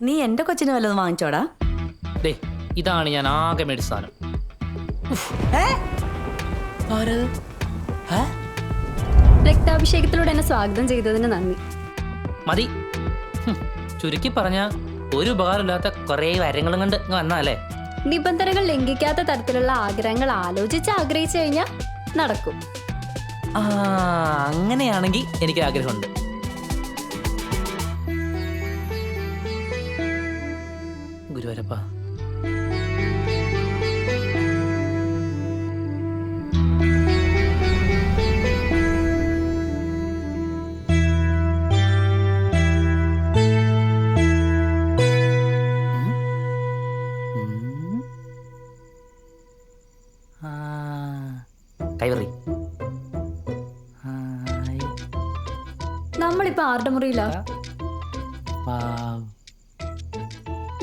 നീ എന്റെ കൊച്ചിന് വല്ലതും വാങ്ങിച്ചോടാ? ദേ ഇതാണ് ഞാൻ ആകെ മേടിച്ച സാധനം. രക്താഭിഷേകത്തിലൂടെ എന്നെ സ്വാഗതം ചെയ്തതിന് നന്ദി. മതി. ചുരുക്കി പറഞ്ഞ ഒരു ഉപകാരമില്ലാത്ത കുറേ കാര്യങ്ങളും കൊണ്ട് വന്നാലേ. നിബന്ധനകൾ ലംഘിക്കാത്ത തരത്തിലുള്ള ആഗ്രഹങ്ങൾ ആലോചിച്ചു കഴിഞ്ഞാൽ നടക്കും. അങ്ങനെയാണെങ്കിൽ എനിക്ക് ആഗ്രഹമുണ്ട്. ഗുരുവരപ്പ, കൈവറി. നമ്മളിപ്പോ ആരുടെ മുറിയിലാ?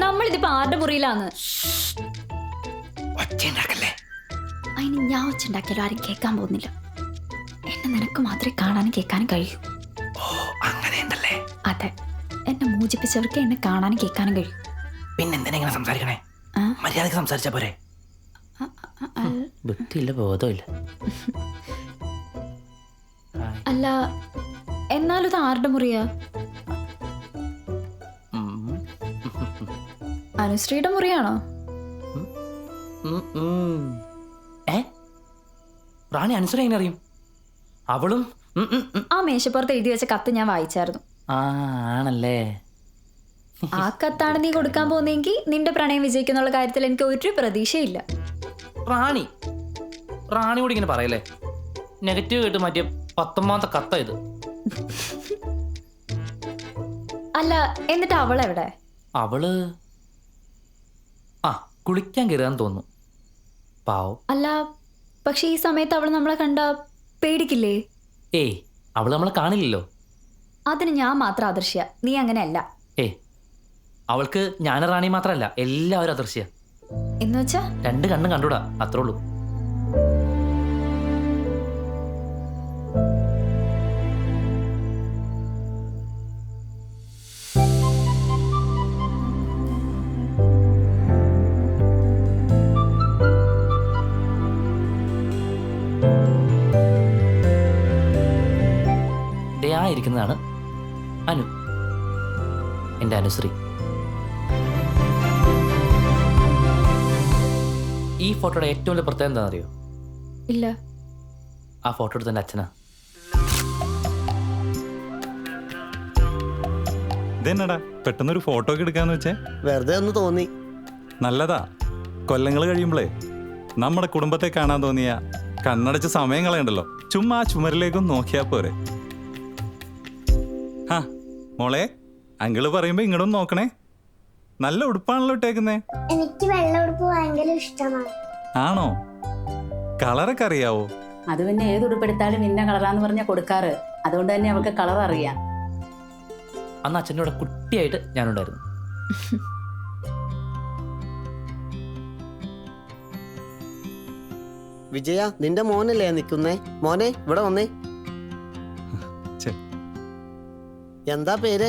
നമ്മളിതിപ്പോ ആരുടെ മുറിയിലാന്ന്? അതിന് ഞാൻ ഒച്ചുണ്ടാക്കിയാലും ആരും കേൾക്കാൻ പോകുന്നില്ല. എന്നെ നിനക്ക് മാത്രമേ കാണാനും കേൾക്കാനും കഴിയൂ. അതെ, എന്നെ മോചിപ്പിച്ചവർക്ക് എന്നെ കാണാനും കേൾക്കാനും കഴിയും. പിന്നെന്തിനാ സംസാരിക്കണേ? മര്യാദക്ക് സംസാരിച്ചാ പോരെ? ബുദ്ധിയില്ല, ബോധമില്ല. അല്ല, എന്നാലും ഇത് ആരുടെ മുറിയാ? അനുശ്രീയുടെ മുറിയാണോ? റാണി അനുശ്രീ എങ്ങനെ അറിയും? അവളും ആ മേശപ്പുറത്ത് എഴുതി വെച്ച കത്ത് ഞാൻ വായിച്ചായിരുന്നു. ആണല്ലേ? ആ കത്താണ് നീ കൊടുക്കാൻ പോകുന്നെങ്കിൽ നിന്റെ പ്രണയം വിജയിക്കുന്നുള്ള കാര്യത്തിൽ എനിക്ക് ഒരു പ്രതീക്ഷയില്ല. റാണി കൂടി ഇങ്ങനെ പറയല്ലേ? നെഗറ്റീവ് കേട്ട് മാറ്റിയ 19ാമത്തെ കത്ത ഇത്. അല്ല, എന്നിട്ട് അവളെവിടെ? അവള് കുളിക്കാൻ കയറാന്ന് തോന്നുന്നു. പാവം. അല്ല, പക്ഷെ ഈ സമയത്ത് അവൾ നമ്മളെ കണ്ട പേടിക്കില്ലേ? അവള് നമ്മളെ കാണില്ലല്ലോ. അതിന് ഞാൻ മാത്രം അദൃശ്യ, നീ അങ്ങനെയല്ല. അവൾക്ക് ഞാൻ റാണി മാത്രല്ല, എല്ലാവരും അദൃശ്യ. എന്നുവെച്ചാ 2 കണ്ണും കണ്ടൂടാ, അത്രേ ഉള്ളൂ. ഇരിക്കുന്നതാണ് അനു, എൻ്റെ അനുശ്രീ. ഈ ഫോട്ടോയുടെ ഏറ്റവും വലിയ പ്രത്യേകത എന്താണെന്നറിയോ? ഇല്ല. ആ ഫോട്ടോ എടുത്ത എൻ്റെ അച്ഛനാ. ഇതെന്നടാ പെട്ടെന്നൊരു ഫോട്ടോ ഒക്കെ എടുക്കാന്ന് വെച്ചേ? വെറുതെ ഒന്ന് തോന്നി. നല്ലതാ. കൊല്ലങ്ങൾ കഴിയുമ്പോഴേ നമ്മുടെ കുടുംബത്തെ കാണാൻ തോന്നിയ കണ്ണടച്ച് സമയം കളയണ്ടല്ലോ, ചുമ്മാ ആ ചുമരിലേക്കൊന്ന് നോക്കിയാ പോരെ. മോളെ, അങ്കിള് പറയുമ്പോ ഇങ്ങോട്ടൊന്ന് നോക്കണേ. നല്ല ഉടുപ്പാണല്ലോ ഇട്ടേക്കുന്നേ. എനിക്ക് വെള്ള ഉടുപ്പ് ഭയങ്കര ഇഷ്ടമാണ്. ആണോ? കളറൊക്കെ അറിയാവോ? അത് പിന്നെ ഏത് ഉടുപ്പെടുത്താലും ഇന്ന കളറാന്ന് പറഞ്ഞാ കൊടുക്കാറ്. അതുകൊണ്ട് തന്നെ അവൾക്ക് കളർ അറിയാം. അന്ന് അച്ഛൻ്റെ കൂടെ കുട്ടിയായിട്ട് ഞാനുണ്ടായിരുന്നു. വിജയ, നിന്റെ മോനല്ലേ നിക്കുന്നേ? മോനെ ഇവിടെ വന്നേ. എന്താ പേര്?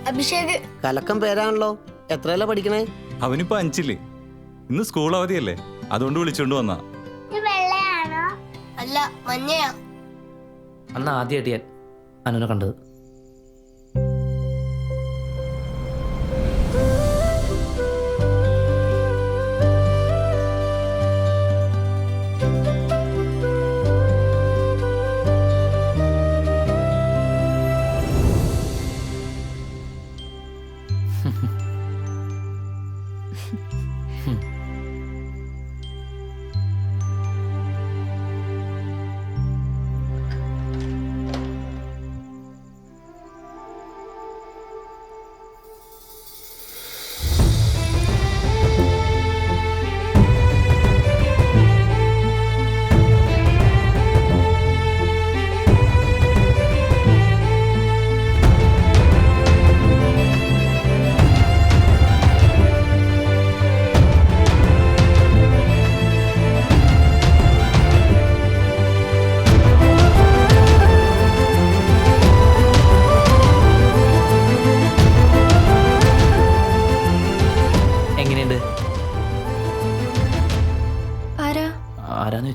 അഭിഷേക്. കലക്കം പേരാണല്ലോ. എത്രയല്ല പഠിക്കണേ? അവനിപ്പോ 5ല്. ഇന്ന് സ്കൂൾ അവധിയല്ലേ, അതുകൊണ്ട് വിളിച്ചോണ്ട് വന്നാ. വെള്ളയാണോ? അല്ല, മഞ്ഞയാ. അന്ന് ആദ്യമായിട്ട് ഞാൻ അനുവിനെ കണ്ടത്.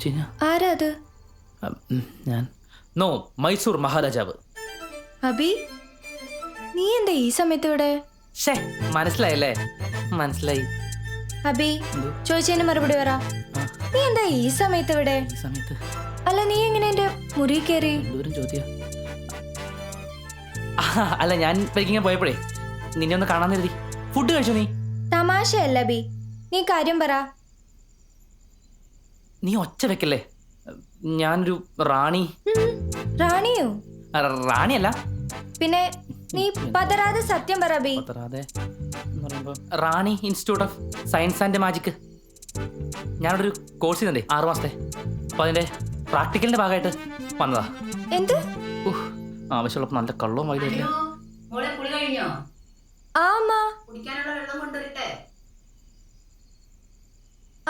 ചോദിച്ചു കഴിഞ്ഞാ ആരാ അത്? ഞാൻ നോ മൈസൂർ മഹാരാജാവ്. അബി, നീ എന്താ ഈ സമയത്ത് ഇവിടെ? ഷേ മനസ്സിലായല്ലേ? മനസ്സിലായി. അബി, എന്തോ? ചോദിച്ചതിന് മറുപടി പറ. നീ എന്താ ഈ സമയത്ത് ഇവിടെ? ഈ സമയത്ത് അല്ല, നീ എങ്ങനെ എന്റെ മുറി കയറി? എന്തോരം ചോദ്യം. അല്ല, ഞാൻ ഇങ്ങനെ പോയപ്പോഴേ നിന്നെ ഒന്ന് കാണാൻ കരുതി. ഫുഡ് കഴിച്ചോ നീ? തമാശയല്ല അബി, നീ കാര്യം പറ. നീ ഒച്ച വെക്കല്ലേ. ഞാനൊരു റാണി. റാണിയോ? റാണിയല്ല, പിന്നെ നീ പതറാതെ സത്യം പറ അബി. പതറാതെ എന്ന് പറയുമ്പോ Rani institute of science and magic. ഞാനവിടെ ഒരു കോഴ്സ് ചെയ്യുന്നുണ്ടേ 6 മാസത്തെ. അപ്പൊ അതിന്റെ പ്രാക്ടിക്കലിന്റെ ഭാഗമായിട്ട് വന്നതാ. എന്ത്? ആവശ്യമുള്ളപ്പോ നല്ല കള്ളവും വൈകില്ല. മോളെ കുളി കഴിഞ്ഞോ? ആ അമ്മ. കുടിക്കാനുള്ള വെള്ളം കൊണ്ടുവരട്ടെ?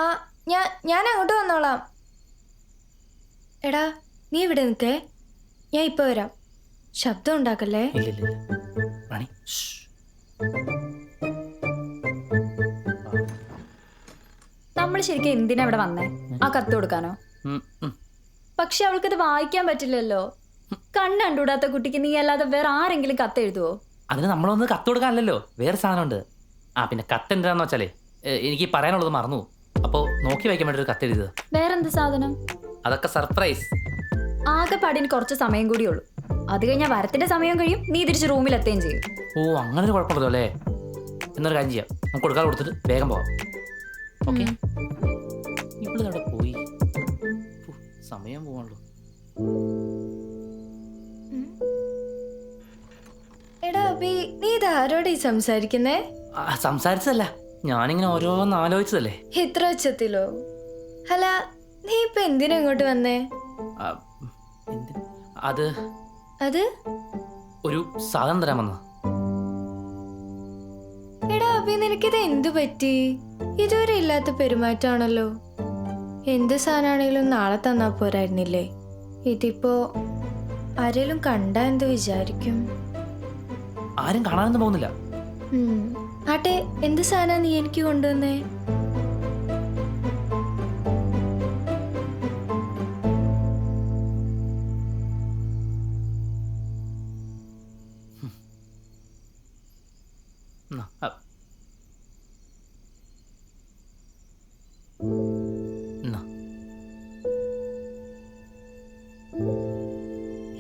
ആ, ഞാൻ അങ്ങോട്ട് വന്നോളാം. എടാ, നീ ഇവിടെ നിൽക്കേ, ഞാൻ ഇപ്പൊ വരാം. ശബ്ദം ഉണ്ടാക്കല്ലേ. ഇല്ല റാണി. നമ്മൾ ശരിക്കും എന്തിനാ ഇവിടെ വന്നേ? ആ കത്ത് കൊടുക്കാനോ? പക്ഷെ അവൾക്കത് വായിക്കാൻ പറ്റില്ലല്ലോ. കണ്ണ് കണ്ടുകൂടാത്ത കുട്ടിക്ക് നീ അല്ലാതെ വേറെ ആരെങ്കിലും കത്ത് എഴുതുവോ? അതിന് നമ്മളൊന്ന് കത്ത് കൊടുക്കാനല്ലോ, വേറെ സാധനമുണ്ട്. പിന്നെ കത്ത് എന്താന്ന് വെച്ചാലേ എനിക്ക് പറയാനുള്ളത് മറന്നു. അപ്പോൾ നോക്കി വയ്ക്കാൻ വേണ്ടി ഒരു കത്ത് എഴുതുക. വേറെന്ത് സാധനം? അതൊക്കെ സർപ്രൈസ്. ആകെ പാടിന് കുറച്ച് സമയം കൂടിയുള്ളൂ. അത് കഴിഞ്ഞാൽ വരത്തിന്റെ സമയം കഴിയും, നീ തിരിച്ച് റൂമിൽ എത്തുകയും ചെയ്യും. ഓ, അങ്ങനെ ഒരു കുഴപ്പമുള്ളൂ അല്ലേ? എന്നൊരു കാര്യം ചെയ്യാം, നമുക്ക് കൊടുക്കാതെ കൊടുത്തിട്ട് വേഗം പോവാം. ഓക്കെ. ഇവിടെ അവിടെ പോയി സമയം പോവാണല്ലോ. എടാ അബി, നീ ഇതാരോടെ സംസാരിക്കുന്നേ? സംസാരിച്ചതല്ല, ഞാനിങ്ങനെ ഓരോന്ന് ആലോചിച്ചതല്ലേ. ഇത്ര ഉച്ചത്തിലോ? അല്ല, നീ ഇപ്പൊ എന്തിനാ ഇങ്ങോട്ട് വന്നേ? അത് അത് ഒരു സാധനം തരാൻ വന്നതാ. എടാ അബി, നിനക്കിത് എന്തു പറ്റി? ഇതുവരെ ഇല്ലാത്ത പെരുമാറ്റാണല്ലോ. എന്ത് സാധനമാണെങ്കിലും നാളെ തന്നാ പോരായിരുന്നില്ലേ? ഇതിപ്പോ ആരെങ്കിലും കണ്ടാ എന്ത് വിചാരിക്കും? ആരും കാണാനൊന്നും പോകുന്നില്ല. ആട്ടെ, എന്ത് സാധന നീ എനിക്ക് കൊണ്ടുവന്നേ?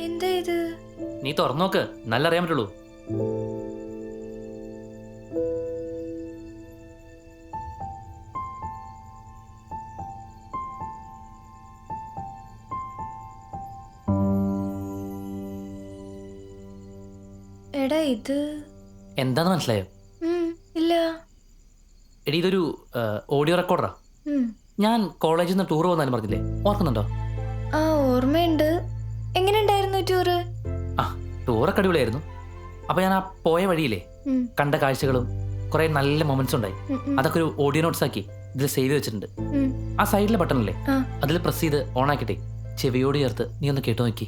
എന്താ ഇത്? നീ തുറന്നു നോക്ക്, നല്ല അറിയാൻ പറ്റുള്ളൂ. എടാ, ഇത് എന്താന്ന് മനസ്സിലായോ? ഇല്ല. എടി, ഇതൊരു ഓഡിയോ റെക്കോർഡറാ. ഞാൻ കോളേജിൽ നിന്ന് ടൂർ പോകുന്നാലും പറഞ്ഞില്ലേ, ഓർക്കുന്നുണ്ടോ? ആ, ഓർമ്മയുണ്ട്. എങ്ങനെ ഉണ്ടായിരുന്നു ടൂറ്? ടൂറൊക്കെ അടിപൊളിയായിരുന്നു. അപ്പൊ ഞാൻ ആ പോയ വഴിയില്ലേ കണ്ട കാഴ്ചകളും കുറെ നല്ല മൊമെന്റ്സ് ഉണ്ടായി. അതൊക്കെ ഒരു ഓഡിയോ നോട്ട്സ് ആക്കി ഇതിൽ സേവ് ചെയ്ത് വെച്ചിട്ടുണ്ട്. ആ സൈഡിലെ ബട്ടൺ അല്ലേ, അതിൽ പ്രസ് ചെയ്ത് ഓൺ ആക്കിട്ടെ ചെവിയോട് ചേർത്ത് നീ ഒന്ന് കേട്ടു നോക്കി.